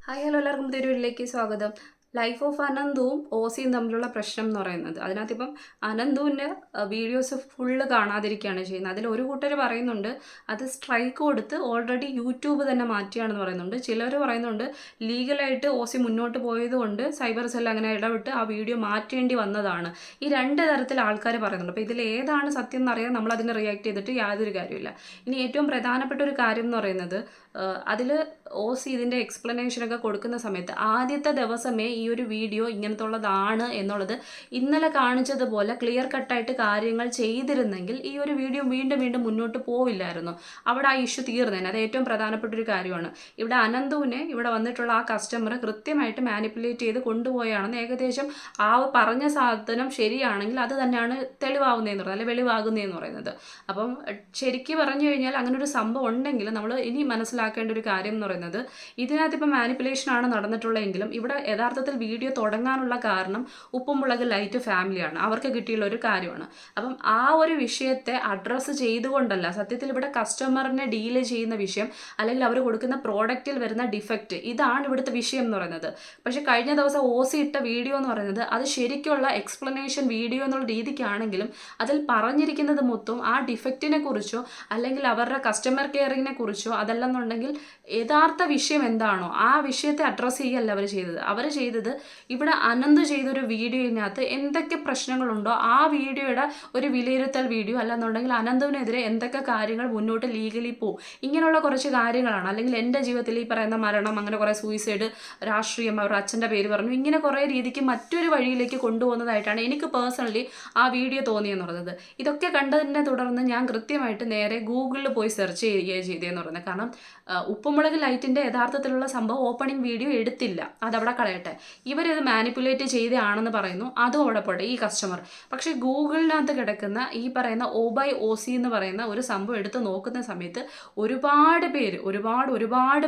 Hi hello എല്ലാവർക്കും പുതിയൊരു വീട്ടിലേക്ക് സ്വാഗതം. ലൈഫ് ഓഫ് അനന്തുവും ഓസിയും തമ്മിലുള്ള പ്രശ്നം എന്ന് പറയുന്നത് അതിനകത്തിപ്പം അനന്തുവിൻ്റെ വീഡിയോസ് ഫുള്ള് കാണാതിരിക്കുകയാണ് ചെയ്യുന്നത്. അതിൽ ഒരു കൂട്ടർ പറയുന്നുണ്ട് അത് സ്ട്രൈക്ക് കൊടുത്ത് ഓൾറെഡി യൂട്യൂബ് തന്നെ മാറ്റിയാണെന്ന് പറയുന്നുണ്ട്. ചിലർ പറയുന്നുണ്ട് ലീഗലായിട്ട് ഓസി മുന്നോട്ട് പോയതുകൊണ്ട് സൈബർ സെൽ അങ്ങനെ ഇടപെട്ട് ആ വീഡിയോ മാറ്റേണ്ടി വന്നതാണ്. ഈ രണ്ട് തരത്തിൽ ആൾക്കാർ പറയുന്നുണ്ട്. അപ്പോൾ ഇതിൽ ഏതാണ് സത്യം എന്നറിയാൻ നമ്മൾ അതിനെ റിയാക്ട് ചെയ്തിട്ട് യാതൊരു കാര്യമില്ല. ഇനി ഏറ്റവും പ്രധാനപ്പെട്ട ഒരു കാര്യം എന്ന് പറയുന്നത് അതിൽ ഓസി ഇതിൻ്റെ എക്സ്പ്ലനേഷനൊക്കെ കൊടുക്കുന്ന സമയത്ത് ആദ്യത്തെ ദിവസമേ ഈ ഒരു വീഡിയോ ഇങ്ങനത്തുള്ളതാണ് എന്നുള്ളത് ഇന്നലെ കാണിച്ചതുപോലെ ക്ലിയർ കട്ടായിട്ട് കാര്യങ്ങൾ ചെയ്തിരുന്നെങ്കിൽ ഈ ഒരു വീഡിയോ വീണ്ടും വീണ്ടും മുന്നോട്ട് പോവില്ലായിരുന്നു. അവിടെ ആ ഇഷ്യൂ തീർന്നേനെ. അത് ഏറ്റവും പ്രധാനപ്പെട്ട ഒരു കാര്യമാണ്. ഇവിടെ അനന്തുവിനെ ഇവിടെ വന്നിട്ടുള്ള ആ കസ്റ്റമർ കൃത്യമായിട്ട് മാനിപ്പുലേറ്റ് ചെയ്ത് കൊണ്ടുപോയാണെന്ന് ഏകദേശം ആ പറഞ്ഞ സാധനം ശരിയാണെങ്കിൽ അത് തന്നെയാണ് തെളിവാകുന്നതെന്ന് പറയുന്നത്, അല്ലെങ്കിൽ വെളിവാകുന്നതെന്ന് പറയുന്നത്. അപ്പം ശരിക്കും പറഞ്ഞു കഴിഞ്ഞാൽ അങ്ങനെ ഒരു സംഭവം ഉണ്ടെങ്കിൽ നമ്മൾ ഇനി മനസ്സിലാക്കേണ്ട ഒരു കാര്യം എന്ന് പറയുന്നത് ഇതിനകത്ത് ഇപ്പം മാനിപ്പുലേഷൻ ആണ് നടന്നിട്ടുള്ളതെങ്കിലും ഇവിടെ യഥാർത്ഥത്തിൽ വീഡിയോ തുടങ്ങാനുള്ള കാരണം ഉപ്പും മുളക് ലൈറ്റ് ഫാമിലിയാണ്, അവർക്ക് കിട്ടിയുള്ള ഒരു കാര്യമാണ്. അപ്പം ആ ഒരു വിഷയത്തെ അഡ്രസ്സ് ചെയ്തുകൊണ്ടല്ല സത്യത്തിൽ ഇവിടെ കസ്റ്റമറിനെ ഡീല് ചെയ്യുന്ന വിഷയം അല്ലെങ്കിൽ അവർ കൊടുക്കുന്ന പ്രോഡക്റ്റിൽ വരുന്ന ഡിഫക്റ്റ്, ഇതാണ് ഇവിടുത്തെ വിഷയം എന്ന് പറയുന്നത്. പക്ഷേ കഴിഞ്ഞ ദിവസം ഓസി ഇട്ട വീഡിയോ എന്ന് പറയുന്നത് അത് ശരിക്കുള്ള എക്സ്പ്ലനേഷൻ വീഡിയോ എന്നുള്ള രീതിക്കാണെങ്കിലും അതിൽ പറഞ്ഞിരിക്കുന്നത് മൊത്തം ആ ഡിഫക്റ്റിനെ കുറിച്ചോ അല്ലെങ്കിൽ അവരുടെ കസ്റ്റമർ കെയറിങ്ങിനെ കുറിച്ചോ അതല്ലെന്നുണ്ടെങ്കിൽ യഥാർത്ഥ വിഷയം എന്താണോ ആ വിഷയത്തെ അഡ്രസ്സ് ചെയ്യല്ല അവർ ചെയ്തത് ഇവിടെ അനന്ത് ചെയ്തൊരു വീഡിയോയിനകത്ത് എന്തൊക്കെ പ്രശ്നങ്ങളുണ്ടോ ആ വീഡിയോയുടെ ഒരു വിലയിരുത്തൽ വീഡിയോ, അല്ലെന്നുണ്ടെങ്കിൽ അനന്തുവിനെതിരെ എന്തൊക്കെ കാര്യങ്ങൾ മുന്നോട്ട് ലീഗലി പോകും, ഇങ്ങനെയുള്ള കുറച്ച് കാര്യങ്ങളാണ്. അല്ലെങ്കിൽ എൻ്റെ ജീവിതത്തിൽ ഈ പറയുന്ന മരണം, അങ്ങനെ കുറേ സൂയിസൈഡ്, രാഷ്ട്രീയം, അവരുടെ അച്ഛൻ്റെ പേര് പറഞ്ഞു, ഇങ്ങനെ കുറേ രീതിക്ക് മറ്റൊരു വഴിയിലേക്ക് കൊണ്ടുപോകുന്നതായിട്ടാണ് എനിക്ക് പേഴ്സണലി ആ വീഡിയോ തോന്നിയെന്ന് പറയുന്നത്. ഇതൊക്കെ കണ്ടതിനെ തുടർന്ന് ഞാൻ കൃത്യമായിട്ട് നേരെ ഗൂഗിളിൽ പോയി സെർച്ച് ചെയ്യുകയാണ് ചെയ്തതെന്ന് പറയുന്നത്. കാരണം ഉപ്പുമുളക് ലൈറ്റിൻ്റെ യഥാർത്ഥത്തിലുള്ള സംഭവം ഓപ്പണിംഗ് വീഡിയോ എടുത്തില്ല, അതവിടെ കളയട്ടെ. ഇവരിത് മാനിപ്പുലേറ്റ് ചെയ്തതാണെന്ന് പറയുന്നു, അതും അവിടെ പോട്ടെ ഈ കസ്റ്റമർ. പക്ഷേ ഗൂഗിളിനകത്ത് കിടക്കുന്ന ഈ പറയുന്ന OBY-OC എന്ന് പറയുന്ന ഒരു സംഭവം എടുത്ത് നോക്കുന്ന സമയത്ത് ഒരുപാട്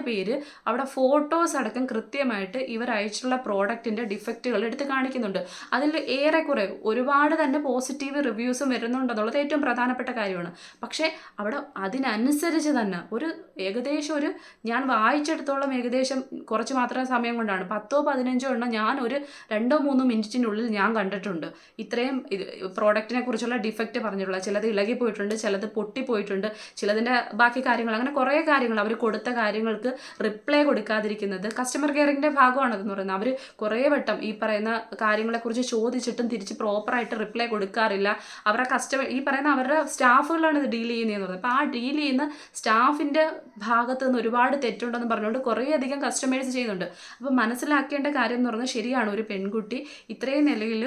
പേര് അവിടെ ഫോട്ടോസ് അടക്കം കൃത്യമായിട്ട് ഇവർ അയച്ചിട്ടുള്ള പ്രോഡക്റ്റിൻ്റെ ഡിഫക്റ്റുകൾ എടുത്ത് കാണിക്കുന്നുണ്ട്. അതിൽ ഏറെക്കുറെ ഒരുപാട് തന്നെ പോസിറ്റീവ് റിവ്യൂസും വരുന്നുണ്ടെന്നുള്ളത് ഏറ്റവും പ്രധാനപ്പെട്ട കാര്യമാണ്. പക്ഷേ അവിടെ അതിനനുസരിച്ച് തന്നെ ഏകദേശം ഞാൻ വായിച്ചെടുത്തോളം ഏകദേശം കുറച്ച് മാത്രം സമയം കൊണ്ടാണ് 10-15 എണ്ണം ഞാൻ ഒരു 2-3 മിനിറ്റിനുള്ളിൽ ഞാൻ കണ്ടിട്ടുണ്ട്. ഇത്രയും പ്രോഡക്റ്റിനെ കുറിച്ചുള്ള ഡിഫക്റ്റ് പറഞ്ഞിട്ടുള്ള ചിലത് ഇളകിപ്പോയിട്ടുണ്ട്, ചിലത് പൊട്ടിപ്പോയിട്ടുണ്ട്, ചിലതിൻ്റെ ബാക്കി കാര്യങ്ങൾ, അങ്ങനെ കുറേ കാര്യങ്ങൾ അവർ കൊടുത്ത കാര്യങ്ങൾക്ക് റിപ്ലൈ കൊടുക്കാതിരിക്കുന്നത് കസ്റ്റമർ കെയറിൻ്റെ ഭാഗമാണെന്ന് പറയുന്നത്. അവർ കുറേ വട്ടം ഈ പറയുന്ന കാര്യങ്ങളെക്കുറിച്ച് ചോദിച്ചിട്ടും തിരിച്ച് പ്രോപ്പറായിട്ട് റിപ്ലൈ കൊടുക്കാറില്ല. അവരുടെ ഈ പറയുന്ന അവരുടെ സ്റ്റാഫുകളാണ് ഇത് ഡീൽ ചെയ്യുന്നതെന്ന് പറയുന്നത്. അപ്പോൾ ആ ഡീൽ ചെയ്യുന്ന സ്റ്റാഫിൻ്റെ ഭാഗത്ത് നിന്ന് ഒരുപാട് തെറ്റുണ്ടെന്ന് പറഞ്ഞുകൊണ്ട് കുറേയധികം കസ്റ്റമേഴ്സ് ചെയ്യുന്നുണ്ട്. അപ്പോൾ മനസ്സിലാക്കേണ്ട കാര്യം എന്ന് പറയുന്നത് ശരിയാണ്, ഒരു പെൺകുട്ടി ഇത്രയും നിലയിൽ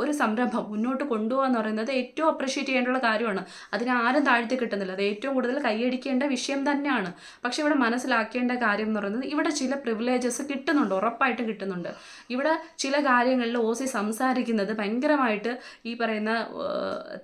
ഒരു സംരംഭം മുന്നോട്ട് കൊണ്ടുപോകാന്ന് പറയുന്നത് ഏറ്റവും അപ്രിഷ്യേറ്റ് ചെയ്യേണ്ടുള്ള കാര്യമാണ്. അതിനെ ആരും താഴ്ത്തി കിട്ടുന്നില്ല, അത് ഏറ്റവും കൂടുതൽ കൈയടിക്കേണ്ട വിഷയം തന്നെയാണ്. പക്ഷേ ഇവിടെ മനസ്സിലാക്കേണ്ട കാര്യം എന്ന് പറയുന്നത് ഇവിടെ ചില പ്രിവിലേജസ് കിട്ടുന്നുണ്ട്, ഉറപ്പായിട്ടും കിട്ടുന്നുണ്ട്. ഇവിടെ ചില കാര്യങ്ങളിൽ ഓസി സംസാരിക്കുന്നത് ഭയങ്കരമായിട്ട് ഈ പറയുന്ന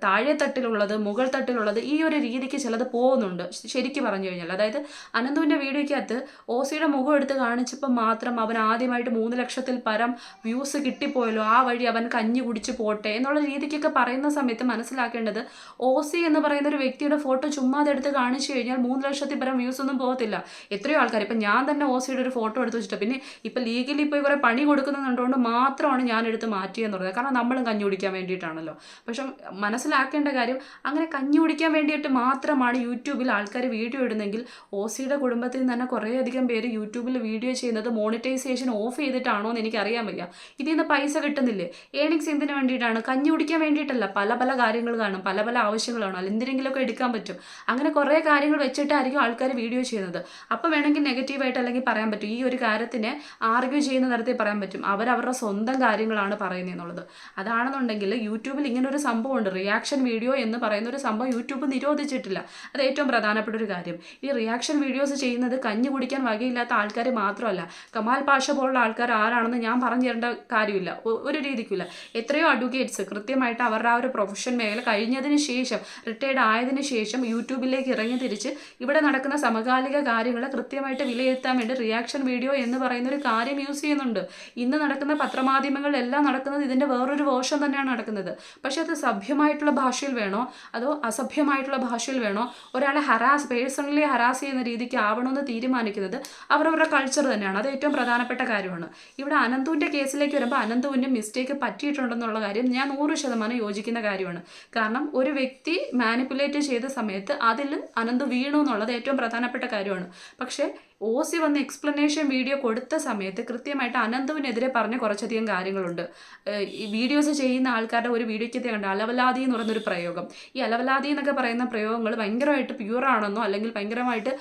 താഴെത്തട്ടിലുള്ളത് മുകൾ തട്ടിലുള്ളത് ഈ ഒരു രീതിക്ക് ചിലത് പോകുന്നുണ്ട് ശരിക്കും പറഞ്ഞു കഴിഞ്ഞാൽ. അതായത് അനന്തുവിൻ്റെ വീഡിയോയ്ക്കകത്ത് ഓസിയുടെ മുഖം എടുത്ത് കാണിച്ചപ്പോൾ മാത്രം അവൻ ആദ്യമായിട്ട് 3 ലക്ഷത്തിൽ പരം വ്യൂസ് കിട്ടിപ്പോയല്ലോ, ആ വഴി അവൻ കഞ്ഞി കുടിച്ച് പോട്ടെ എന്നുള്ള രീതിക്കൊക്കെ പറയുന്ന സമയത്ത് മനസ്സിലാക്കേണ്ടത് ഓസി എന്ന് പറയുന്ന ഒരു വ്യക്തിയുടെ ഫോട്ടോ ചുമ്മാതെ എടുത്ത് കാണിച്ചു കഴിഞ്ഞാൽ 3 ലക്ഷത്തിൽ പരം വ്യൂസ് ഒന്നും പോകത്തില്ല. എത്രയോ ആൾക്കാർ, ഇപ്പം ഞാൻ തന്നെ ഓസിയുടെ ഒരു ഫോട്ടോ എടുത്ത് വെച്ചിട്ട് പിന്നെ ഇപ്പം ലീഗലി പോയി കുറേ പണി കൊടുക്കുന്നുണ്ടുകൊണ്ട് മാത്രമാണ് ഞാൻ എടുത്ത് മാറ്റിയെന്ന് പറയുന്നത്. കാരണം നമ്മളും കഞ്ഞി കുടിക്കാൻ വേണ്ടിയിട്ടാണല്ലോ. പക്ഷെ മനസ്സിലാക്കേണ്ട കാര്യം അങ്ങനെ കഞ്ഞി കുടിക്കാൻ വേണ്ടിയിട്ട് മാത്രമാണ് യൂട്യൂബിൽ ആൾക്കാർ വീഡിയോ ഇടുന്നെങ്കിൽ ഓസിയുടെ കുടുംബത്തിൽ നിന്ന് തന്നെ കുറേയധികം പേര് യൂട്യൂബിൽ വീഡിയോ ചെയ്യുന്നത് മോണിറ്റൈസേഷൻ ഓഫ് ചെയ്തിട്ടാണോ എന്ന് എനിക്കറിയാൻ വയ്യ. ഇതിൽ നിന്ന് പൈസ കിട്ടുന്നില്ലേ? ഏണിങ്സ് എന്തിനു വേണ്ടിയിട്ടാണ്? കഞ്ഞി കുടിക്കാൻ വേണ്ടിയിട്ടല്ല, പല കാര്യങ്ങൾ കാണും, പല ആവശ്യങ്ങളാണ്, അല്ല എന്തിനെങ്കിലുമൊക്കെ എടുക്കാൻ പറ്റും. അങ്ങനെ കുറേ കാര്യങ്ങൾ വെച്ചിട്ടായിരിക്കും ആൾക്കാർ വീഡിയോ ചെയ്യുന്നത്. അപ്പോൾ വേണമെങ്കിൽ നെഗറ്റീവായിട്ട് അല്ലെങ്കിൽ പറയാൻ പറ്റും, ഈ ഒരു കാര്യത്തിനെ ആർഗ്യൂ ചെയ്യുന്ന തരത്തിൽ പറയാൻ പറ്റും, അവരവരുടെ സ്വന്തം കാര്യങ്ങളാണ് പറയുന്നതെന്നുള്ളത്. അതാണെന്നുണ്ടെങ്കിൽ യൂട്യൂബിൽ ഇങ്ങനെ ഒരു സംഭവമുണ്ട്, റിയാക്ഷൻ വീഡിയോ എന്ന് പറയുന്ന ഒരു സംഭവം യൂട്യൂബ് നിരോധിച്ചിട്ടില്ല. അത് ഏറ്റവും പ്രധാനപ്പെട്ട ഒരു കാര്യം. ഈ റിയാക്ഷൻ വീഡിയോസ് ചെയ്യുന്നത് കഞ്ഞി കുടിക്കാൻ വകയില്ലാത്ത ആൾക്കാർ മാത്രമല്ല, കമാൽ പാഷ പോലുള്ള ആൾക്കാർ ആരാണെന്ന് ഞാൻ പറഞ്ഞു തരേണ്ട കാര്യമില്ല, ഒരു രീതിക്കില്ല. എത്രയോ അഡ്വക്കേറ്റ്സ് കൃത്യമായിട്ട് അവരുടെ ആ ഒരു പ്രൊഫഷൻ മേഖല കഴിഞ്ഞതിന് ശേഷം റിട്ടയർഡ് ആയതിനു ശേഷം യൂട്യൂബിലേക്ക് ഇറങ്ങി തിരിച്ച് ഇവിടെ നടക്കുന്ന സമകാലിക കാര്യങ്ങളെ കൃത്യമായിട്ട് വിലയിരുത്താൻ വേണ്ടി റിയാക്ഷൻ വീഡിയോ എന്ന് പറയുന്ന ഒരു കാര്യം യൂസ് ചെയ്യുന്നുണ്ട്. ഇന്ന് നടക്കുന്ന പത്രമാധ്യമങ്ങളിലെല്ലാം നടക്കുന്നത് ഇതിൻ്റെ വേറൊരു വേർഷൻ തന്നെയാണ് നടക്കുന്നത്. പക്ഷെ അത് സഭ്യമായിട്ടുള്ള ഭാഷയിൽ വേണോ അതോ അസഭ്യമായിട്ടുള്ള ഭാഷയിൽ വേണോ, ഒരാളെ പേഴ്സണലി ഹരാസ് ചെയ്യുന്ന രീതി രീതിക്ക് ആവണമെന്ന് തീരുമാനിക്കുന്നത് അവരവരുടെ കൾച്ചർ തന്നെയാണ്. അത് ഏറ്റവും പ്രധാനപ്പെട്ട കാര്യമാണ്. ഇവിടെ അനന്തുവിൻ്റെ കേസിലേക്ക് വരുമ്പോൾ അനന്തുവിൻ്റെ മിസ്റ്റേക്ക് പറ്റിയിട്ടുണ്ടെന്നുള്ള കാര്യം ഞാൻ 100% യോജിക്കുന്ന കാര്യമാണ്. കാരണം ഒരു വ്യക്തി മാനിപ്പുലേറ്റ് ചെയ്ത സമയത്ത് അതിൽ അനന്ത് വീണു എന്നുള്ളത് ഏറ്റവും പ്രധാനപ്പെട്ട കാര്യമാണ്. പക്ഷേ ഓസി വന്ന് എക്സ്പ്ലനേഷൻ വീഡിയോ കൊടുത്ത സമയത്ത് കൃത്യമായിട്ട് അനന്തുവിനെതിരെ പറഞ്ഞ കുറച്ചധികം കാര്യങ്ങളുണ്ട്. ഈ വീഡിയോസ് ചെയ്യുന്ന ആൾക്കാരുടെ ഒരു വീഡിയോയ്ക്ക് കണ്ട അലവലാതി എന്ന് പറയുന്നൊരു പ്രയോഗം, ഈ അലവലാതി എന്നൊക്കെ പറയുന്ന പ്രയോഗങ്ങൾ ഭയങ്കരമായിട്ട് പ്യൂർ ആണെന്നോ അല്ലെങ്കിൽ ഭയങ്കരമായിട്ട്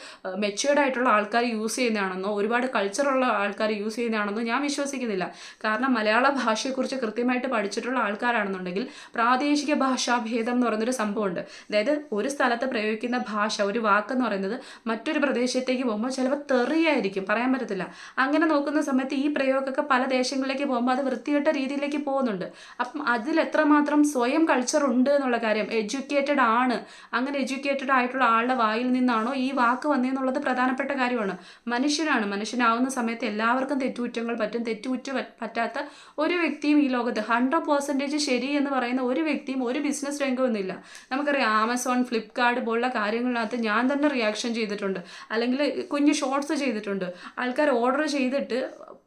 മെച്യൂർഡ് ആയിട്ടുള്ള ആൾക്കാർ യൂസ് ചെയ്യുന്നതാണെന്നോ ഒരുപാട് കൾച്ചറുള്ള ആൾക്കാർ യൂസ് ചെയ്യുന്നതാണെന്നോ ഞാൻ വിശ്വസിക്കുന്നില്ല. കാരണം മലയാള ഭാഷയെക്കുറിച്ച് കൃത്യമായിട്ട് പഠിച്ചിട്ടുള്ള ആൾക്കാരാണെന്നുണ്ടെങ്കിൽ പ്രാദേശിക ഭാഷാഭേദം എന്ന് പറയുന്നൊരു സംഭവമുണ്ട്. അതായത് ഒരു സ്ഥലത്ത് പ്രയോഗിക്കുന്ന ഭാഷ, ഒരു വാക്കെന്ന് പറയുന്നത് മറ്റൊരു പ്രദേശത്തേക്ക് പോകുമ്പോൾ ചിലപ്പോൾ തെറിയായിരിക്കും, പറയാൻ പറ്റത്തില്ല. അങ്ങനെ നോക്കുന്ന സമയത്ത് ഈ പ്രയോഗമൊക്കെ പല ദേശങ്ങളിലേക്ക് പോകുമ്പോൾ അത് വൃത്തികെട്ട രീതിയിലേക്ക് പോകുന്നുണ്ട്. അപ്പം അതിൽ എത്രമാത്രം സ്വയം കൾച്ചർ ഉണ്ട് എന്നുള്ള കാര്യം, എഡ്യൂക്കേറ്റഡ് ആണ്, അങ്ങനെ എഡ്യൂക്കേറ്റഡ് ആയിട്ടുള്ള ആളുടെ വായിൽ നിന്നാണോ ഈ വാക്ക് വന്നതെന്നുള്ളത് പ്രധാനപ്പെട്ട കാര്യമാണ്. മനുഷ്യനാവുന്ന സമയത്ത് എല്ലാവർക്കും തെറ്റുകുറ്റങ്ങൾ പറ്റും. പറ്റാത്ത ഒരു വ്യക്തിയും ഈ ലോകത്ത് 100% ശരി എന്ന് പറയുന്ന ഒരു വ്യക്തിയും ഒരു ബിസിനസ് രംഗമൊന്നുമില്ല. നമുക്കറിയാം, ആമസോൺ, ഫ്ലിപ്കാർട്ട് പോലുള്ള കാര്യങ്ങളിനകത്ത് ഞാൻ തന്നെ റിയാക്ഷൻ ചെയ്തിട്ടുണ്ട്, അല്ലെങ്കിൽ കുഞ്ഞു ഷോർട്സ് ചെയ്തിട്ടുണ്ട്. ആൾക്കാർ ഓർഡർ ചെയ്തിട്ട്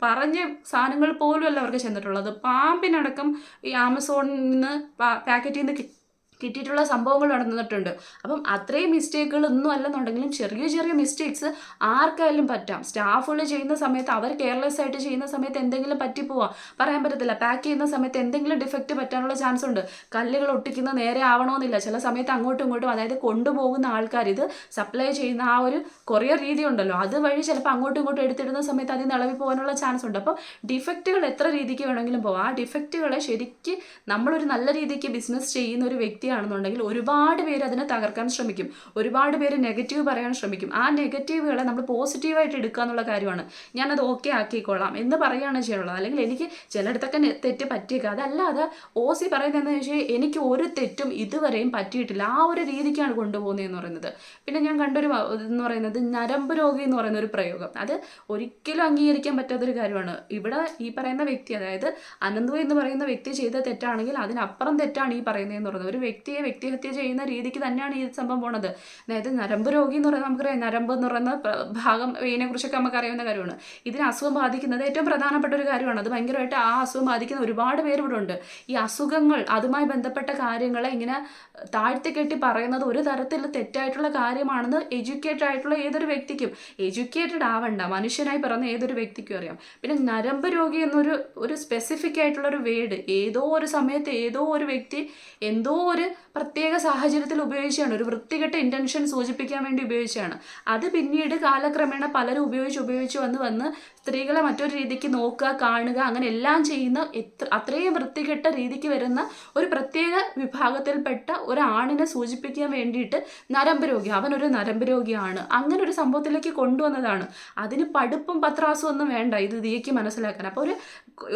പറഞ്ഞ സാധനങ്ങൾ പോലും അല്ല അവർക്ക് ചെന്നിട്ടുള്ളത്. പാമ്പിനടക്കം ഈ ആമസോണിൽ നിന്ന് പാക്കറ്റിൽ നിന്ന് കിട്ടിയിട്ടുള്ള സംഭവങ്ങൾ നടന്നിട്ടുണ്ട്. അപ്പം അത്രയും മിസ്റ്റേക്കുകളൊന്നും അല്ലെന്നുണ്ടെങ്കിലും ചെറിയ ചെറിയ മിസ്റ്റേക്സ് ആർക്കായാലും പറ്റാം. സ്റ്റാഫുകൾ ചെയ്യുന്ന സമയത്ത് അവർ കെയർലെസ് ആയിട്ട് ചെയ്യുന്ന സമയത്ത് എന്തെങ്കിലും പറ്റിപ്പോവാം, പറയാൻ പറ്റത്തില്ല. പാക്ക് ചെയ്യുന്ന സമയത്ത് എന്തെങ്കിലും ഡിഫക്റ്റ് പറ്റാനുള്ള ചാൻസ് ഉണ്ട്. കല്ലുകൾ ഒട്ടിക്കുന്ന നേരെ ആവണമെന്നില്ല. ചില സമയത്ത് അങ്ങോട്ടും ഇങ്ങോട്ടും, അതായത് കൊണ്ടുപോകുന്ന ആൾക്കാർ ഇത് സപ്ലൈ ചെയ്യുന്ന ആ ഒരു കൊറിയർ രീതി ഉണ്ടല്ലോ, അതുവഴി ചിലപ്പോൾ അങ്ങോട്ടും ഇങ്ങോട്ടും എടുത്തിടുന്ന സമയത്ത് അതിൽ നിന്ന് ഇളവി പോകാനുള്ള ചാൻസ് ഉണ്ട്. അപ്പോൾ ഡിഫക്റ്റുകൾ എത്ര രീതിക്ക് വേണമെങ്കിലും പോകാം. ആ ഡിഫക്റ്റുകളെ ശരിക്ക് നമ്മളൊരു നല്ല രീതിക്ക് ബിസിനസ് ചെയ്യുന്ന ഒരു വ്യക്തിയാണെന്നുണ്ടെങ്കിൽ ഒരുപാട് പേര് അതിനെ തകർക്കാൻ ശ്രമിക്കും, ഒരുപാട് പേര് നെഗറ്റീവ് പറയാൻ ശ്രമിക്കും. ആ നെഗറ്റീവുകളെ നമ്മൾ പോസിറ്റീവായിട്ട് എടുക്കുക എന്നുള്ള കാര്യമാണ്. ഞാനത് ഓക്കെ ആക്കിക്കൊള്ളാം എന്ന് പറയുകയാണ് ചെയ്യുള്ളത്. അല്ലെങ്കിൽ എനിക്ക് ചിലയിടത്തൊക്കെ തെറ്റ് പറ്റിയേക്കുക, അതല്ലാതെ ഓസി പറയുന്നതെന്ന് വെച്ചാൽ എനിക്ക് ഒരു തെറ്റും ഇതുവരെയും പറ്റിയിട്ടില്ല, ആ ഒരു രീതിക്കാണ് കൊണ്ടുപോകുന്നതെന്ന് പറയുന്നത്. പിന്നെ ഞാൻ കണ്ടൊരു എന്ന് പറയുന്നത് ഞരമ്പ് രോഗി എന്ന് പറയുന്ന ഒരു പ്രയോഗം, അത് ഒരിക്കലും അംഗീകരിക്കാൻ പറ്റാത്തൊരു കാര്യമാണ്. ഇവിടെ ഈ പറയുന്ന വ്യക്തി, അതായത് അനന്തു എന്ന് പറയുന്ന വ്യക്തി ചെയ്ത തെറ്റാണെങ്കിൽ അതിനപ്പുറം തെറ്റാണ് ഈ പറയുന്നതെന്ന് പറയുന്നത്. ഒരു വ്യക്തിഹത്യ ചെയ്യുന്ന രീതിക്ക് തന്നെയാണ് ഈ സംഭവം പോണത്. അതായത് നരമ്പ് രോഗി എന്ന് പറയുന്നത് നമുക്കറിയാം, നരമ്പ് എന്ന് പറയുന്ന ഭാഗം, വെയിനെ കുറിച്ചൊക്കെ നമുക്ക് അറിയാവുന്ന കാര്യമാണ്. ഇതിന് അസുഖം ബാധിക്കുന്നത് ഏറ്റവും പ്രധാനപ്പെട്ട ഒരു കാര്യമാണ്. അത് ഭയങ്കരമായിട്ട് ആ അസുഖം ബാധിക്കുന്ന ഒരുപാട് പേര് ഇവിടെ ഉണ്ട്. ഈ അസുഖങ്ങൾ, അതുമായി ബന്ധപ്പെട്ട കാര്യങ്ങളെ ഇങ്ങനെ താഴ്ത്തിക്കെട്ടി പറയുന്നത് ഒരു തരത്തിൽ തെറ്റായിട്ടുള്ള കാര്യമാണെന്ന് എഡ്യൂക്കേറ്റഡ് ആയിട്ടുള്ള ഏതൊരു വ്യക്തിക്കും, എഡ്യൂക്കേറ്റഡ് ആവണ്ട, മനുഷ്യനായി പിറന്ന ഏതൊരു വ്യക്തിക്കും അറിയാം. പിന്നെ നരമ്പ് രോഗി എന്നൊരു സ്പെസിഫിക് ആയിട്ടുള്ളൊരു വേർഡ് ഏതോ ഒരു സമയത്ത് ഏതോ ഒരു വ്യക്തി എന്തോ ഒരു പ്രത്യേക സാഹചര്യത്തിൽ ഉപയോഗിച്ചാണ്, ഒരു വൃത്തികെട്ട ഇൻറ്റൻഷൻ സൂചിപ്പിക്കാൻ വേണ്ടി ഉപയോഗിച്ചാണ്. അത് പിന്നീട് കാലക്രമേണ പലരും ഉപയോഗിച്ച് വന്ന് സ്ത്രീകളെ മറ്റൊരു രീതിക്ക് നോക്കുക, കാണുക, അങ്ങനെ എല്ലാം ചെയ്യുന്ന അത്രയും വൃത്തികെട്ട രീതിക്ക് വരുന്ന ഒരു പ്രത്യേക വിഭാഗത്തിൽപ്പെട്ട ഒരാണിനെ സൂചിപ്പിക്കാൻ വേണ്ടിയിട്ട് നരമ്പ് രോഗി, അവനൊരു നരമ്പ് രോഗിയാണ്, അങ്ങനെ ഒരു സംഭവത്തിലേക്ക് കൊണ്ടുവന്നതാണ്. അതിന് പഠിപ്പും പത്രാസും ഒന്നും വേണ്ട ഇത് ഇതിലേക്ക് മനസ്സിലാക്കാൻ. അപ്പോൾ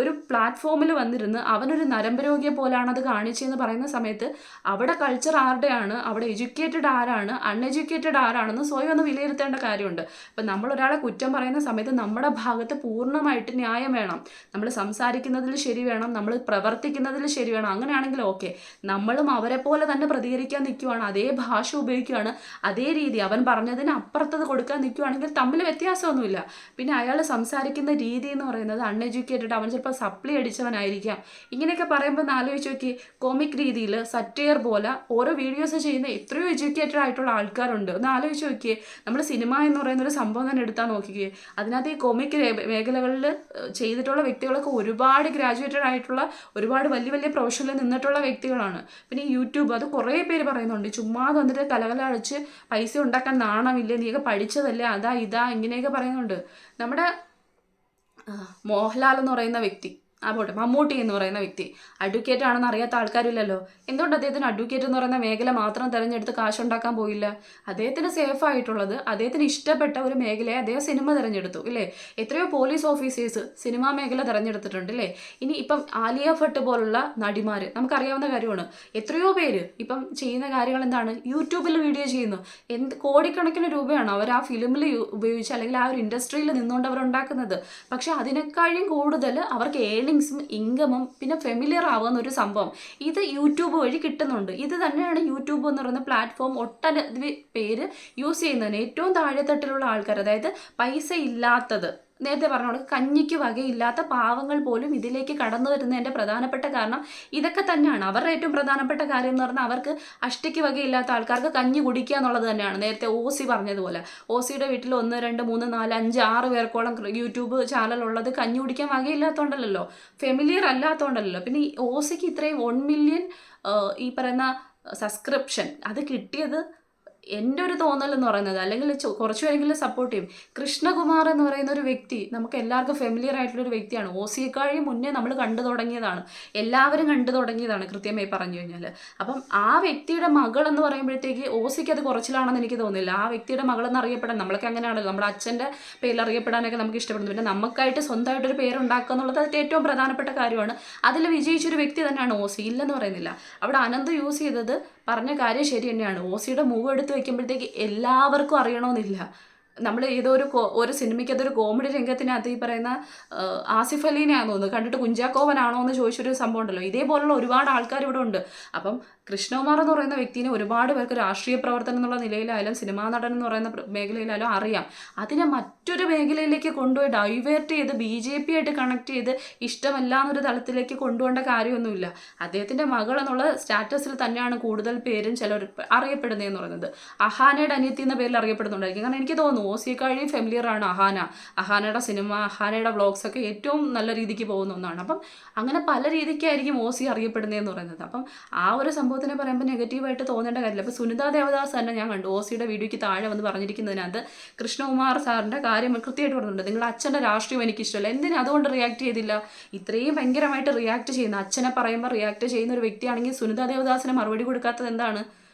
ഒരു പ്ലാറ്റ്ഫോമിൽ വന്നിരുന്ന് അവനൊരു നരമ്പ് രോഗിയെ പോലാണ് അത് കാണിച്ചതെന്ന് പറയുന്ന സമയത്ത് അവിടെ കൾച്ചർ ആരുടെയാണ്, അവിടെ എഡ്യൂക്കേറ്റഡ് ആരാണ്, അൺഎഡ്യൂക്കേറ്റഡ് ആരാണെന്ന് സ്വയം ഒന്ന് വിലയിരുത്തേണ്ട കാര്യമുണ്ട്. അപ്പം നമ്മൾ ഒരാളെ കുറ്റം പറയുന്ന സമയത്ത് നമ്മുടെ ഭാഗത്ത് പൂർണ്ണമായിട്ട് ന്യായം വേണം. നമ്മൾ സംസാരിക്കുന്നതിൽ ശരി വേണം, നമ്മൾ പ്രവർത്തിക്കുന്നതിൽ ശരി വേണം. അങ്ങനെയാണെങ്കിൽ ഓക്കെ. നമ്മളും അവരെ പോലെ തന്നെ പ്രതികരിക്കാൻ നിൽക്കുവാണ്, അതേ ഭാഷ ഉപയോഗിക്കുകയാണ്, അതേ രീതി അവൻ പറഞ്ഞതിന് അപ്പുറത്തത് കൊടുക്കാൻ നിൽക്കുകയാണെങ്കിൽ തമ്മിൽ വ്യത്യാസമൊന്നുമില്ല. പിന്നെ അയാൾ സംസാരിക്കുന്ന രീതി എന്ന് പറയുന്നത് അൺഎഡ്യൂക്കേറ്റഡ്, അവൻ ചിലപ്പോൾ സപ്ലി അടിച്ചവനായിരിക്കാം. ഇങ്ങനെയൊക്കെ പറയുമ്പോൾ ആലോചിച്ച് നോക്കി, കോമിക് രീതിയിൽ സറ്റയർ പോലെ ഓരോ വീഡിയോസ് ചെയ്യുന്ന എത്രയോ എഡ്യൂക്കേറ്റഡ് ആയിട്ടുള്ള ആൾക്കാരുണ്ട്. ഒന്ന് ആലോചിച്ച് നോക്കിയേ. നമ്മൾ സിനിമ എന്ന് പറയുന്ന ഒരു സംഭവം തന്നെ എടുത്താൽ നോക്കിക്കേ, അതിനകത്ത് ഈ കോമിക് മേഖലകളിൽ ചെയ്തിട്ടുള്ള വ്യക്തികളൊക്കെ ഒരുപാട് ഗ്രാജുവേറ്റഡ് ആയിട്ടുള്ള, ഒരുപാട് വലിയ വലിയ പ്രൊഫഷനിൽ നിന്നിട്ടുള്ള വ്യക്തികളാണ്. പിന്നെ ഈ യൂട്യൂബ്, അത് കുറേ പേര് പറയുന്നുണ്ട്, ചുമ്മാ വന്നിട്ട് കലകല അടിച്ച് പൈസ ഉണ്ടാക്കാൻ നാണമില്ലേ, നീയൊക്കെ പഠിച്ചതല്ലേ, അതാ ഇതാ ഇങ്ങനെയൊക്കെ പറയുന്നുണ്ട്. നമ്മുടെ മോഹൻലാൽ എന്ന് പറയുന്ന വ്യക്തി, പോട്ടെ, മമ്മൂട്ടി എന്ന് പറയുന്ന വ്യക്തി അഡ്വക്കേറ്റ് ആണെന്ന് അറിയാത്ത ആൾക്കാരില്ലല്ലോ. എന്തുകൊണ്ട് അദ്ദേഹത്തിന് അഡ്വക്കേറ്റ് എന്ന് പറയുന്ന മേഖല മാത്രം തിരഞ്ഞെടുത്ത് കാശുണ്ടാക്കാൻ പോയില്ല? അദ്ദേഹത്തിന് സേഫ് ആയിട്ടുള്ളത്, അദ്ദേഹത്തിന് ഇഷ്ടപ്പെട്ട ഒരു മേഖലയെ അദ്ദേഹം സിനിമ തിരഞ്ഞെടുത്തു, ഇല്ലേ? എത്രയോ പോലീസ് ഓഫീസേഴ്സ് സിനിമാ മേഖല തിരഞ്ഞെടുത്തിട്ടുണ്ട്, ഇല്ലേ? ഇനി ഇപ്പം ആലിയ ഭട്ട് പോലുള്ള നടിമാർ, നമുക്കറിയാവുന്ന കാര്യമാണ്. എത്രയോ പേര് ഇപ്പം ചെയ്യുന്ന കാര്യങ്ങൾ എന്താണ്? യൂട്യൂബിൽ വീഡിയോ ചെയ്യുന്നു. കോടിക്കണക്കിന് രൂപയാണ് അവർ ആ ഫിലിമിൽ ഉപയോഗിച്ച്, അല്ലെങ്കിൽ ആ ഒരു ഇൻഡസ്ട്രിയിൽ നിന്നുകൊണ്ട് അവർ ഉണ്ടാക്കുന്നത്. പക്ഷെ അതിനേക്കാളും കൂടുതൽ അവർക്ക് ഏർണിങ്സും ഇൻകമും പിന്നെ ഫെമിലിയർ ആവുന്ന ഒരു സംഭവം ഇത് യൂട്യൂബ് വഴി കിട്ടുന്നുണ്ട്. ഇത് തന്നെയാണ് യൂട്യൂബ് എന്ന് പറയുന്ന പ്ലാറ്റ്ഫോം ഒട്ടനവധി പേര് യൂസ് ചെയ്യുന്നതിന്. ഏറ്റവും താഴെത്തട്ടിലുള്ള ആൾക്കാർ, അതായത് പൈസ ഇല്ലാത്തത്, നേരത്തെ പറഞ്ഞോളൂ, കഞ്ഞിക്ക് വകയില്ലാത്ത പാവങ്ങൾ പോലും ഇതിലേക്ക് കടന്നു വരുന്നതിൻ്റെ പ്രധാനപ്പെട്ട കാരണം ഇതൊക്കെ തന്നെയാണ്. അവരുടെ ഏറ്റവും പ്രധാനപ്പെട്ട കാര്യം എന്ന് പറഞ്ഞാൽ അവർക്ക് അഷ്ടിക്ക് വകയില്ലാത്ത ആൾക്കാർക്ക് കഞ്ഞി കുടിക്കുക എന്നുള്ളത് തന്നെയാണ്. നേരത്തെ ഓസി പറഞ്ഞതുപോലെ ഓസിയുടെ വീട്ടിൽ 1, 2, 3, 4, 5, 6 പേർക്കോളം യൂട്യൂബ് ചാനൽ ഉള്ളത് കഞ്ഞി കുടിക്കാൻ വകയില്ലാത്തതുകൊണ്ടല്ലോ, ഫെമിലിയർ അല്ലാത്തതുകൊണ്ടല്ലോ. പിന്നെ ഈ ഓസിക്ക് ഇത്രയും 1 മില്യൺ ഈ പറയുന്ന സബ്സ്ക്രിപ്ഷൻ അത് കിട്ടിയത് എൻ്റെ ഒരു തോന്നൽ എന്ന് പറയുന്നത്, അല്ലെങ്കിൽ കുറച്ചു പേരെങ്കിലും സപ്പോർട്ട് ചെയ്യും. കൃഷ്ണകുമാർ എന്ന് പറയുന്ന ഒരു വ്യക്തി നമുക്ക് എല്ലാവർക്കും ഫെമിലിയർ ആയിട്ടുള്ളൊരു വ്യക്തിയാണ്. ഓസിയെക്കാഴി മുന്നേ നമ്മൾ കണ്ടു തുടങ്ങിയതാണ്, എല്ലാവരും കണ്ടു തുടങ്ങിയതാണ് കൃത്യമായി പറഞ്ഞു കഴിഞ്ഞാൽ. അപ്പം ആ വ്യക്തിയുടെ മകൾ എന്ന് പറയുമ്പോഴത്തേക്ക് ഓസിക്ക് അത് കുറച്ചിലാണെന്ന് എനിക്ക് തോന്നുന്നില്ല. ആ വ്യക്തിയുടെ മകളെന്ന് അറിയപ്പെടാൻ നമ്മളൊക്കെ അങ്ങനെയാണല്ലോ, നമ്മുടെ അച്ഛൻ്റെ പേരിൽ അറിയപ്പെടാനൊക്കെ നമുക്ക് ഇഷ്ടപ്പെടുന്നു. പിന്നെ നമുക്കായിട്ട് സ്വന്തമായിട്ടൊരു പേരുണ്ടാക്കുക എന്നുള്ളത് അതിൻ്റെ ഏറ്റവും പ്രധാനപ്പെട്ട കാര്യമാണ്. അതിൽ വിജയിച്ചൊരു വ്യക്തി തന്നെയാണ് ഓസി, ഇല്ലെന്ന് പറയുന്നില്ല. അവിടെ അനന്ത് യൂസ് ചെയ്തത് പറഞ്ഞ കാര്യം ശരി തന്നെയാണ്. ഓസിയുടെ മുഖം എടുത്ത് വയ്ക്കുമ്പോഴത്തേക്ക് എല്ലാവർക്കും അറിയണമെന്നില്ല. നമ്മൾ ഏതോ ഒരു സിനിമയ്ക്കകത്തൊരു കോമഡി രംഗത്തിനകത്ത് ഈ പറയുന്ന ആസിഫ് അലീനെയാണെന്ന് തോന്നുന്നു കണ്ടിട്ട് കുഞ്ചാക്കോവനാണോ എന്ന് ചോദിച്ചൊരു സംഭവം ഉണ്ടല്ലോ. ഇതേപോലുള്ള ഒരുപാട് ആൾക്കാർ ഇവിടെ ഉണ്ട്. അപ്പം കൃഷ്ണകുമാർ എന്ന് പറയുന്ന വ്യക്തിനെ ഒരുപാട് പേർക്ക് രാഷ്ട്രീയ പ്രവർത്തനം എന്നുള്ള നിലയിലായാലും സിനിമാ നടൻ എന്ന് പറയുന്ന മേഖലയിലായാലും അറിയാം. അതിനെ മറ്റൊരു മേഖലയിലേക്ക് കൊണ്ടുപോയി ഡൈവേർട്ട് ചെയ്ത് BJP ആയിട്ട് കണക്ട് ചെയ്ത് ഇഷ്ടമല്ല എന്നൊരു തലത്തിലേക്ക് കൊണ്ടുപോകേണ്ട കാര്യമൊന്നുമില്ല. അദ്ദേഹത്തിൻ്റെ മകൾ എന്നുള്ള സ്റ്റാറ്റസിൽ തന്നെയാണ് കൂടുതൽ പേരും ചിലർ അറിയപ്പെടുന്നതെന്ന് പറയുന്നത്. അഹാനയുടെ അനിയത്തി എന്ന പേരിൽ അറിയപ്പെടുന്നുണ്ടായിരിക്കും. കാരണം എനിക്ക് തോന്നുന്നു ഓസിയെക്കാളും ഫെമിലിയർ ആണ് അഹാനയുടെ സിനിമ, അഹാനയുടെ വ്ളോഗ്സ് ഒക്കെ ഏറ്റവും നല്ല രീതിക്ക് പോകുന്ന ഒന്നാണ്. അപ്പം അങ്ങനെ പല രീതിക്കായിരിക്കും ഓസി അറിയപ്പെടുന്നതെന്ന് പറയുന്നത്. അപ്പം ആ ഒരു സംഭവത്തിനെ പറയുമ്പോൾ നെഗറ്റീവായിട്ട് തോന്നേണ്ട കാര്യമില്ല. അപ്പോൾ സുനിത ദേവദാസ് തന്നെ ഞാൻ കണ്ടു ഓസിയുടെ വീഡിയോയ്ക്ക് താഴെ വന്ന് പറഞ്ഞിരിക്കുന്നതിനകത്ത് കൃഷ്ണകുമാർ സാറിൻ്റെ കാര്യം കൃത്യമായിട്ട് പറഞ്ഞിട്ടുണ്ട്. നിങ്ങളുടെ അച്ഛൻ്റെ രാഷ്ട്രീയം എനിക്കിഷ്ടമല്ല, എന്തിനാ അതുകൊണ്ട് റിയാക്ട് ചെയ്തില്ല? ഇത്രയും ഭയങ്കരമായിട്ട് റിയാക്ട് ചെയ്യുന്ന, അച്ഛനെ പറയുമ്പോൾ റിയാക്ട് ചെയ്യുന്ന ഒരു വ്യക്തിയാണെങ്കിൽ സുനിത ദേവദാസിന് മറുപടി കൊടുക്കാത്തത് എന്താണ്?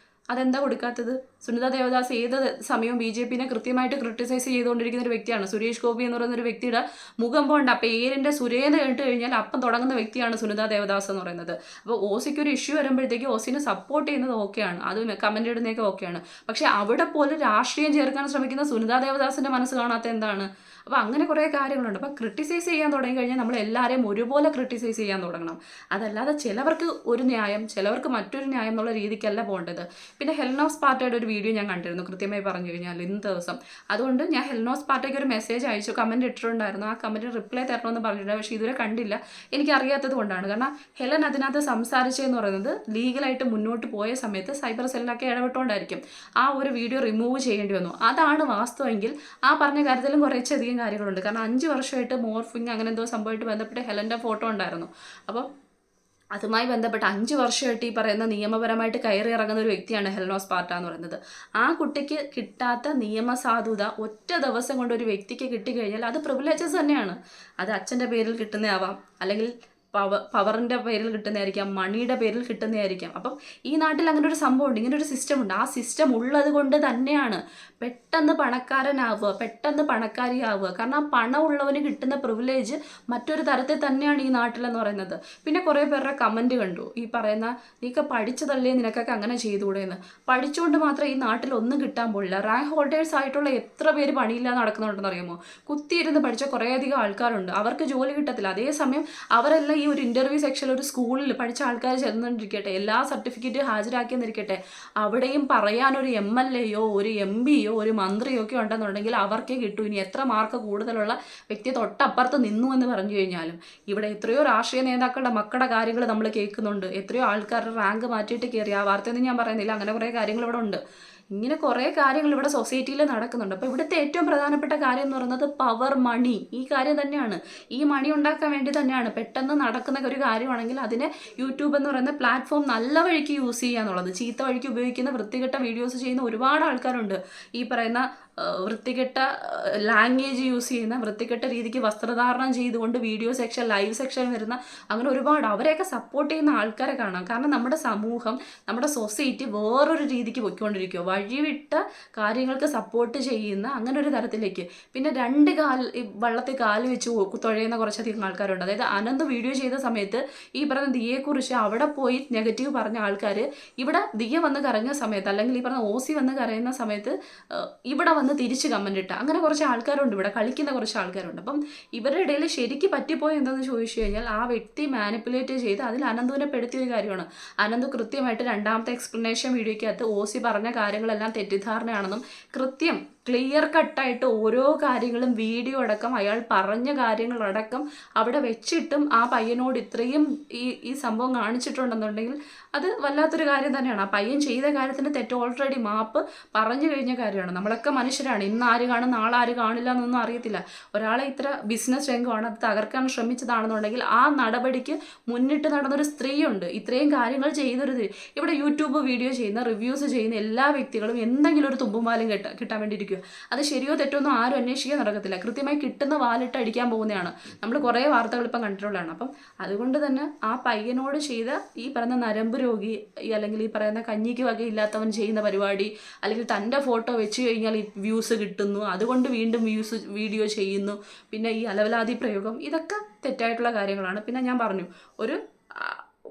അതെന്താ കൊടുക്കാത്തത്? സുനിത ദേവദാസ് ഏത് സമയവും BJPനെ കൃത്യമായിട്ട് ക്രിട്ടിസൈസ് ചെയ്തുകൊണ്ടിരിക്കുന്ന ഒരു വ്യക്തിയാണ്. സുരേഷ് ഗോപി എന്ന് പറയുന്ന ഒരു വ്യക്തിയുടെ മുഖം പോണ്ട പേരിൻ്റെ സുരേന്ന് കേട്ട് കഴിഞ്ഞാൽ അപ്പം തുടങ്ങുന്ന വ്യക്തിയാണ് സുനിത ദേവദാസ് എന്ന് പറയുന്നത്. അപ്പോൾ ഓസിക്ക് ഒരു ഇഷ്യൂ വരുമ്പോഴത്തേക്ക് ഓസിനെ സപ്പോർട്ട് ചെയ്യുന്നത് ഓക്കെയാണ്, അത് കമൻ്റ് ഇടുന്നതൊക്കെ ഓക്കെയാണ്. പക്ഷേ അവിടെ പോലും രാഷ്ട്രീയം ചേർക്കാൻ ശ്രമിക്കുന്ന സുനിത ദേവദാസിൻ്റെ മനസ്സ് കാണാത്ത എന്താണ്? അപ്പോൾ അങ്ങനെ കുറേ കാര്യങ്ങളുണ്ട്. അപ്പോൾ ക്രിട്ടിസൈസ് ചെയ്യാൻ തുടങ്ങി കഴിഞ്ഞാൽ നമ്മൾ എല്ലാവരെയും ഒരുപോലെ ക്രിട്ടിസൈസ് ചെയ്യാൻ തുടങ്ങണം. അതല്ലാതെ ചിലവർക്ക് ഒരു ന്യായം ചിലവർക്ക് മറ്റൊരു ന്യായം എന്നുള്ള രീതിക്കല്ല പോകേണ്ടത്. പിന്നെ ഹെൽനോസ് പാർട്ടയുടെ ഒരു വീഡിയോ ഞാൻ കണ്ടിരുന്നു, കൃത്യമായി പറഞ്ഞു കഴിഞ്ഞാൽ ഇന്ന് ദിവസം. അതുകൊണ്ട് ഞാൻ ഹെൽനോസ് പാർട്ടയ്ക്ക് ഒരു മെസ്സേജ് അയച്ചു, കമൻറ്റ് ഇട്ടിട്ടുണ്ടായിരുന്നു. ആ കമൻറ്റ് റിപ്ലൈ തരണമെന്ന് പറഞ്ഞിട്ടുണ്ട്. പക്ഷേ ഇതുവരെ കണ്ടില്ല, എനിക്കറിയാത്തത് കൊണ്ടാണ്. കാരണം ഹെലൻ അതിനകത്ത് സംസാരിച്ചതെന്ന് പറയുന്നത് ലീഗലായിട്ട് മുന്നോട്ട് പോയ സമയത്ത് സൈബർ സെല്ലൊക്കെ ഇടപെട്ടുകൊണ്ടായിരിക്കും ആ ഒരു വീഡിയോ റിമൂവ് ചെയ്യേണ്ടി വന്നു. അതാണ് വാസ്തവമെങ്കിൽ ആ പറഞ്ഞ കാര്യത്തിലും കുറച്ചധികം കാര്യങ്ങളുണ്ട്. കാരണം 5 വർഷമായിട്ട് മോർഫിങ് അങ്ങനെ എന്തോ സംഭവമായിട്ട് ബന്ധപ്പെട്ട് ഹെലൻ്റെ ഫോട്ടോ ഉണ്ടായിരുന്നു. അപ്പോൾ അതുമായി ബന്ധപ്പെട്ട് 5 വർഷമായിട്ട് ഈ പറയുന്ന നിയമപരമായിട്ട് കയറി ഇറങ്ങുന്ന ഒരു വ്യക്തിയാണ് ഹെൽനോസ് പാർട്ട എന്ന് പറയുന്നത്. ആ കുട്ടിക്ക് കിട്ടാത്ത നിയമസാധുത ഒറ്റ ദിവസം കൊണ്ട് ഒരു വ്യക്തിക്ക് കിട്ടിക്കഴിഞ്ഞാൽ അത് പ്രിവിലേജസ് തന്നെയാണ്. അത് അച്ഛൻ്റെ പേരിൽ കിട്ടുന്നതാവാം, അല്ലെങ്കിൽ പവറിൻ്റെ പേരിൽ കിട്ടുന്നതായിരിക്കാം, മണിയുടെ പേരിൽ കിട്ടുന്നതായിരിക്കാം. അപ്പം ഈ നാട്ടിൽ അങ്ങനെ ഒരു സംഭവമുണ്ട്, ഇങ്ങനെ ഒരു സിസ്റ്റം ഉണ്ട്. ആ സിസ്റ്റം ഉള്ളത് കൊണ്ട് തന്നെയാണ് പെട്ടെന്ന് പണക്കാരനാവുക, പെട്ടെന്ന് പണക്കാരിയാവുക. കാരണം ആ പണമുള്ളവന് കിട്ടുന്ന പ്രിവിലേജ് മറ്റൊരു തരത്തിൽ തന്നെയാണ് ഈ നാട്ടിലെന്ന് പറയുന്നത്. പിന്നെ കുറേ പേരുടെ കമൻറ്റ് കണ്ടു, ഈ പറയുന്ന നീക്ക് പഠിച്ചതല്ലേ നിനക്കൊക്കെ അങ്ങനെ ചെയ്തുകൂടെ എന്ന്. പഠിച്ചുകൊണ്ട് മാത്രം ഈ നാട്ടിൽ ഒന്നും കിട്ടാൻ പോലില്ല. റാങ്ക് ഹോൾഡേഴ്സ് ആയിട്ടുള്ള എത്ര പേര് പണിയില്ലാതെ നടക്കുന്നുണ്ടെന്ന് അറിയാമോ? കുത്തിയിരുന്ന് പഠിച്ച കുറേയധികം ആൾക്കാരുണ്ട്, അവർക്ക് ജോലി കിട്ടത്തില്ല. അതേസമയം അവരെല്ലാം ഈ ഒരു ഇൻ്റർവ്യൂ സെക്ഷനിൽ ഒരു സ്കൂളിൽ പഠിച്ച ആൾക്കാർ ചെന്നിരിക്കട്ടെ, എല്ലാ സർട്ടിഫിക്കറ്റ് ഹാജരാക്കിയെന്നിരിക്കട്ടെ, അവിടെയും പറയാനൊരു MLA-യോ ഒരു MP-യോ ഒരു മന്ത്രിയോ ഒക്കെ ഉണ്ടെന്നുണ്ടെങ്കിൽ അവർക്കേ കിട്ടൂ. ഇനി എത്ര മാർക്ക് കൂടുതലുള്ള വ്യക്തി തൊട്ടപ്പുറത്ത് നിന്നു എന്ന് പറഞ്ഞു കഴിഞ്ഞാലും ഇവിടെ എത്രയോ രാഷ്ട്രീയ നേതാക്കളുടെ മക്കളുടെ കാര്യങ്ങൾ നമ്മൾ കേൾക്കുന്നുണ്ട്. എത്രയോ ആൾക്കാരുടെ റാങ്ക് മാറ്റിയിട്ട് കയറി. ആ വാർത്തയൊന്നും ഞാൻ പറയുന്നില്ല, അങ്ങനെ കുറേ കാര്യങ്ങൾ ഇവിടെ ഉണ്ട്. ഇങ്ങനെ കുറേ കാര്യങ്ങൾ ഇവിടെ സൊസൈറ്റിയിൽ നടക്കുന്നുണ്ട്. അപ്പോൾ ഇവിടുത്തെ ഏറ്റവും പ്രധാനപ്പെട്ട കാര്യം എന്ന് പറയുന്നത് പവർ, മണി. ഈ കാര്യം തന്നെയാണ്. ഈ മണി ഉണ്ടാക്കാൻ വേണ്ടി തന്നെയാണ് പെട്ടെന്ന് നടക്കുന്ന ഒരു കാര്യമാണെങ്കിൽ അതിനെ യൂട്യൂബ് എന്ന് പറയുന്ന പ്ലാറ്റ്ഫോം നല്ല വഴിക്ക് യൂസ് ചെയ്യുക എന്നുള്ളത്. ചീത്ത വഴിക്ക് ഉപയോഗിക്കുന്ന വൃത്തികെട്ട വീഡിയോസ് ചെയ്യുന്ന ഒരുപാട് ആൾക്കാരുണ്ട്. ഈ പറയുന്ന വൃത്തികെട്ട ലാംഗ്വേജ് യൂസ് ചെയ്യുന്ന, വൃത്തികെട്ട രീതിക്ക് വസ്ത്രധാരണം ചെയ്തുകൊണ്ട് വീഡിയോ സെക്ഷൻ, ലൈവ് സെക്ഷൻ വരുന്ന, അങ്ങനെ ഒരുപാട് അവരെയൊക്കെ സപ്പോർട്ട് ചെയ്യുന്ന ആൾക്കാരെ കാണാം. കാരണം നമ്മുടെ സമൂഹം, നമ്മുടെ സൊസൈറ്റി വേറൊരു രീതിക്ക് പോയിക്കൊണ്ടിരിക്കുക, വഴിവിട്ട കാര്യങ്ങൾക്ക് സപ്പോർട്ട് ചെയ്യുന്ന അങ്ങനെ ഒരു തരത്തിലേക്ക്. പിന്നെ 2 വള്ളത്തിൽ കാല് വെച്ച് തുഴയുന്ന കുറച്ചധികം ആൾക്കാരുണ്ട്. അതായത് അനന്ത് വീഡിയോ ചെയ്ത സമയത്ത് ഈ പറഞ്ഞ ദിയെക്കുറിച്ച് അവിടെ പോയി നെഗറ്റീവ് പറഞ്ഞ ആൾക്കാർ ഇവിടെ ദിയ വന്ന് കരഞ്ഞ സമയത്ത്, അല്ലെങ്കിൽ ഈ പറഞ്ഞ ഓസി വന്ന് കരയുന്ന സമയത്ത് ഇവിടെ വന്ന് വന്ന് തിരിച്ച് കമൻ്റ് ഇട്ട, അങ്ങനെ കുറച്ച് ആൾക്കാരുണ്ട്, ഇവിടെ കളിക്കുന്ന കുറച്ച് ആൾക്കാരുണ്ട്. അപ്പം ഇവരുടെ ഇടയിൽ ശരിക്കും പറ്റിപ്പോയി എന്താണെന്ന് ചോദിച്ചു കഴിഞ്ഞാൽ ആ വ്യക്തി മാനിപ്പുലേറ്റ് ചെയ്ത് അതിൽ അനന്തുവിനെ പെടുത്തിയൊരു കാര്യമാണ്. അനന്തു കൃത്യമായിട്ട് രണ്ടാമത്തെ എക്സ്പ്ലനേഷൻ വീഡിയോയ്ക്കകത്ത് ഓസി പറഞ്ഞ കാര്യങ്ങളെല്ലാം തെറ്റിദ്ധാരണയാണെന്നും കൃത്യം ക്ലിയർ കട്ടായിട്ട് ഓരോ കാര്യങ്ങളും വീഡിയോ അടക്കം അയാൾ പറഞ്ഞ കാര്യങ്ങളടക്കം അവിടെ വെച്ചിട്ടും ആ പയ്യനോട് ഇത്രയും ഈ സംഭവം കാണിച്ചിട്ടുണ്ടെന്നുണ്ടെങ്കിൽ അത് വല്ലാത്തൊരു കാര്യം തന്നെയാണ്. ആ പയ്യൻ ചെയ്ത കാര്യത്തിന് തെറ്റ് ഓൾറെഡി മാപ്പ് പറഞ്ഞു കഴിഞ്ഞ കാര്യമാണ്. നമ്മളൊക്കെ മനുഷ്യരാണ്, ഇന്ന് ആര് കാണും നാളെ ആര് കാണില്ല എന്നൊന്നും അറിയത്തില്ല. ഒരാളെ ഇത്ര ബിസിനസ് രംഗമാണ് അത് തകർക്കാൻ ശ്രമിച്ചതാണെന്നുണ്ടെങ്കിൽ ആ നടപടിക്ക് മുന്നിട്ട് നടന്നൊരു സ്ത്രീയുണ്ട്. ഇത്രയും കാര്യങ്ങൾ ചെയ്തൊരു ഇവിടെ യൂട്യൂബ് വീഡിയോ ചെയ്യുന്ന റിവ്യൂസ് ചെയ്യുന്ന എല്ലാ വ്യക്തികളും എന്തെങ്കിലും ഒരു തുമ്പുമാലും കിട്ടാൻ വേണ്ടി ഇരിക്കുക. അത് ശരിയോ തെറ്റോ ഒന്നും ആരും അന്വേഷിക്കാൻ നടക്കത്തില്ല. കൃത്യമായി കിട്ടുന്ന വാലിട്ട് അടിക്കാൻ പോകുന്നതാണ്. നമ്മൾ കുറേ വാർത്തകൾ ഇപ്പം കണ്ടിട്ടുള്ളതാണ്. അപ്പം അതുകൊണ്ട് തന്നെ ആ പയ്യനോട് ചെയ്ത ഈ പറയുന്ന നരമ്പ് രോഗി അല്ലെങ്കിൽ ഈ പറയുന്ന കഞ്ഞിക്ക് വകയില്ലാത്തവൻ ചെയ്യുന്ന പരിപാടി, അല്ലെങ്കിൽ തൻ്റെ ഫോട്ടോ വെച്ച് കഴിഞ്ഞാൽ ഈ വ്യൂസ് കിട്ടുന്നു, അതുകൊണ്ട് വീണ്ടും വീഡിയോ ചെയ്യുന്നു, പിന്നെ ഈ അലവലാതി പ്രയോഗം, ഇതൊക്കെ തെറ്റായിട്ടുള്ള കാര്യങ്ങളാണ്. പിന്നെ ഞാൻ പറഞ്ഞു, ഒരു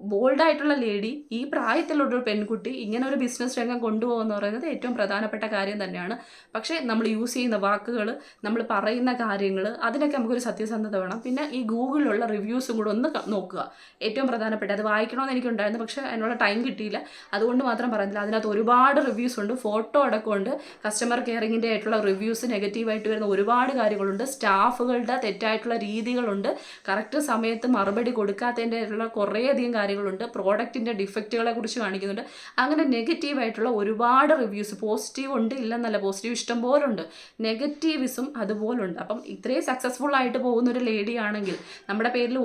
ബോൾഡായിട്ടുള്ള ലേഡി, ഈ പ്രായത്തിലുള്ളൊരു പെൺകുട്ടി ഇങ്ങനെ ഒരു ബിസിനസ് രംഗം കൊണ്ടുപോകുമെന്ന് പറയുന്നത് ഏറ്റവും പ്രധാനപ്പെട്ട കാര്യം തന്നെയാണ്. പക്ഷേ നമ്മൾ യൂസ് ചെയ്യുന്ന വാക്കുകൾ, നമ്മൾ പറയുന്ന കാര്യങ്ങൾ, അതിനൊക്കെ നമുക്കൊരു സത്യസന്ധത വേണം. പിന്നെ ഈ ഗൂഗിളിലുള്ള റിവ്യൂസും കൂടെ ഒന്ന് നോക്കുക, ഏറ്റവും പ്രധാനപ്പെട്ട. അത് വായിക്കണമെന്ന് എനിക്കുണ്ടായിരുന്നു, പക്ഷേ അതിനുള്ള ടൈം കിട്ടിയില്ല, അതുകൊണ്ട് മാത്രം പറയുന്നില്ല. അതിനകത്ത് ഒരുപാട് റിവ്യൂസ് ഉണ്ട്, ഫോട്ടോ അടക്കമുണ്ട്, കസ്റ്റമർ കെയറിങ്ങിൻ്റെ ആയിട്ടുള്ള റിവ്യൂസ്, നെഗറ്റീവായിട്ട് വരുന്ന ഒരുപാട് കാര്യങ്ങളുണ്ട്, സ്റ്റാഫുകളുടെ തെറ്റായിട്ടുള്ള രീതികളുണ്ട്, കറക്റ്റ് സമയത്ത് മറുപടി കൊടുക്കാത്തതിൻ്റെ ആയിട്ടുള്ള കുറേയധികം കാര്യങ്ങളുണ്ട്, പ്രോഡക്റ്റിൻ്റെ ഡിഫക്റ്റുകളെ കുറിച്ച് കാണിക്കുന്നുണ്ട്. അങ്ങനെ നെഗറ്റീവായിട്ടുള്ള ഒരുപാട് റിവ്യൂസ്, പോസിറ്റീവ് ഉണ്ട് ഇല്ലെന്നല്ല, പോസിറ്റീവ് ഇഷ്ടം പോലുണ്ട്, നെഗറ്റീവ്സും അതുപോലുണ്ട്. അപ്പം ഇത്രയും സക്സസ്ഫുൾ ആയിട്ട് പോകുന്ന ഒരു ലേഡി ആണെങ്കിൽ നമ്മുടെ പേരിൽ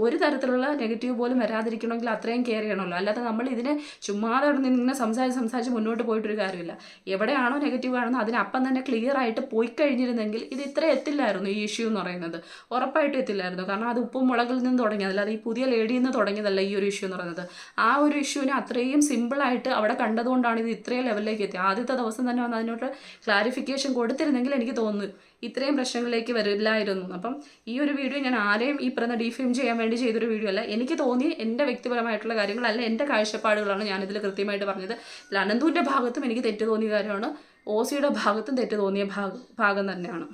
ഒരു തരത്തിലുള്ള നെഗറ്റീവ് പോലും വരാതിരിക്കണമെങ്കിൽ അത്രയും കെയർ ചെയ്യണമല്ലോ. അല്ലാതെ നമ്മൾ ഇതിനെ ചുമ്മാതെ ഇങ്ങനെ സംസാരിച്ച് മുന്നോട്ട് പോയിട്ടൊരു കാര്യമില്ല. എവിടെയാണോ നെഗറ്റീവ് കാണുന്നത് അതിനപ്പം തന്നെ ക്ലിയർ ആയിട്ട് പോയി കഴിഞ്ഞിരുന്നെങ്കിൽ ഇത് ഇത്ര എത്തില്ലായിരുന്നു, ഈ ഇഷ്യൂ എന്ന് പറയുന്നത് ഉറപ്പായിട്ടും എത്തില്ലായിരുന്നു. കാരണം അത് ഉപ്പും മുളകിൽ നിന്ന് തുടങ്ങിയതല്ല, അത് ഈ പുതിയ ലേഡിയിൽ നിന്ന് തുടങ്ങിയതല്ല ഈ ഒരു ഇഷ്യൂ എന്ന് പറയുന്നത്. ആ ഒരു ഇഷ്യൂവിനെ അത്രയും സിമ്പിളായിട്ട് അവിടെ കണ്ടതുകൊണ്ടാണ് ഇത് ഇത്രയും ലെവലിലേക്ക് എത്തിയത്. ആദ്യത്തെ ദിവസം തന്നെ വന്ന് അതിനോട്ട് ക്ലാരിഫിക്കേഷൻ കൊടുത്തിരുന്നെങ്കിൽ എനിക്ക് തോന്നുന്നു ഇത്രയും പ്രശ്നങ്ങളിലേക്ക് വരില്ലായിരുന്നു. അപ്പം ഈ ഒരു വീഡിയോ ഞാൻ ആരെയും ഈ പറയുന്ന ഡിഫെയിം ചെയ്യാൻ വേണ്ടി ചെയ്തൊരു വീഡിയോ അല്ല. എനിക്ക് തോന്നി എൻ്റെ വ്യക്തിപരമായിട്ടുള്ള കാര്യങ്ങളല്ല, എൻ്റെ കാഴ്ചപ്പാടുകളാണ് ഞാനിതിൽ കൃത്യമായിട്ട് പറഞ്ഞത്. അനന്തുവിൻ്റെ ഭാഗത്തും എനിക്ക് തെറ്റ് തോന്നിയ കാര്യമാണ്, ഓസിയുടെ ഭാഗത്തും തെറ്റ് തോന്നിയ ഭാഗം തന്നെയാണ്.